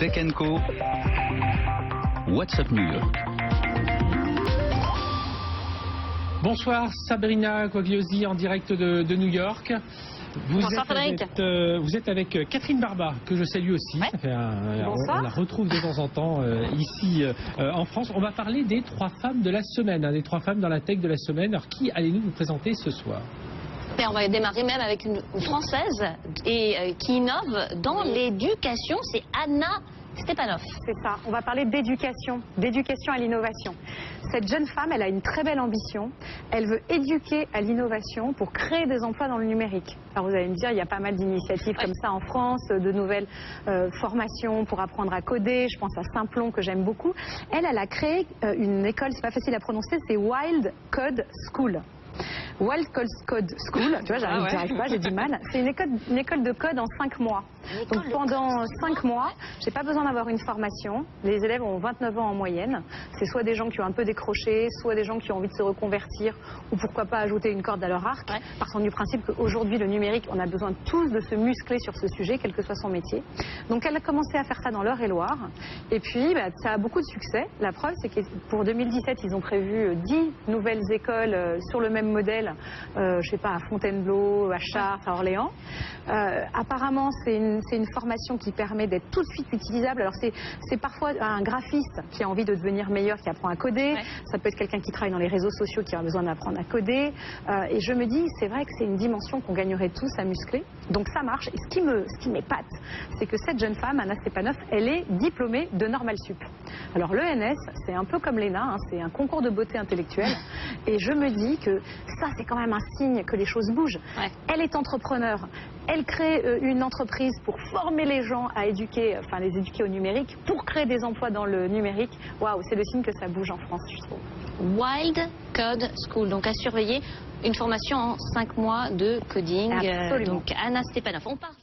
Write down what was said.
Tech & Co. WhatsApp New York. Bonsoir Sabrina Quagliosi en direct de New York. Bonsoir Frédéric. Vous êtes avec Catherine Barba, que je salue aussi. Ouais. Ça fait on la retrouve de temps en temps ici en France. On va parler des 3 femmes de la semaine, des 3 femmes dans la tech de la semaine. Alors qui allez-nous vous présenter ce soir? Et on va démarrer même avec une Française qui innove dans l'éducation, c'est Anna Stepanov. C'est ça, on va parler d'éducation à l'innovation. Cette jeune femme, elle a une très belle ambition. Elle veut éduquer à l'innovation pour créer des emplois dans le numérique. Alors vous allez me dire, il y a pas mal d'initiatives comme ça en France, de nouvelles formations pour apprendre à coder. Je pense à Simplon que j'aime beaucoup. Elle a créé une école, c'est pas facile à prononcer, c'est Wild Code School. Wild Code School, tu vois, j'arrive pas, j'ai du mal. C'est une école de code en 5 mois. Donc pendant 5 mois, j'ai pas besoin d'avoir une formation. Les élèves ont 29 ans en moyenne. C'est soit des gens qui ont un peu décroché, soit des gens qui ont envie de se reconvertir, ou pourquoi pas ajouter une corde à leur arc. Partant du principe qu'aujourd'hui, le numérique, on a besoin tous de se muscler sur ce sujet, quel que soit son métier. Donc elle a commencé à faire ça dans l'Eure-et-Loire. Et puis, ça a beaucoup de succès. La preuve, c'est que pour 2017, ils ont prévu 10 nouvelles écoles sur le même modèle, je sais pas, à Fontainebleau, à Chartres, à Orléans. Apparemment, c'est une formation qui permet d'être tout de suite utilisable. Alors c'est parfois un graphiste qui a envie de devenir meilleur, qui apprend à coder. Ça peut être quelqu'un qui travaille dans les réseaux sociaux, qui a besoin d'apprendre à coder. Et je me dis, c'est vrai que c'est une dimension qu'on gagnerait tous à muscler. Donc ça marche. Et ce qui m'épate, c'est que cette jeune femme, Anna Stepanov, elle est diplômée de Normal Sup. Alors l'ENS, c'est un peu comme l'ENA, c'est un concours de beauté intellectuelle. Et je me dis que ça, c'est quand même un signe que les choses bougent. Elle est entrepreneur. Elle crée une entreprise pour former les gens à éduquer, les éduquer au numérique, pour créer des emplois dans le numérique. Waouh, c'est le signe que ça bouge en France, je trouve. Wild Code School, donc à surveiller, une formation en 5 mois de coding. Absolument. Donc Anna Stepanov. On part.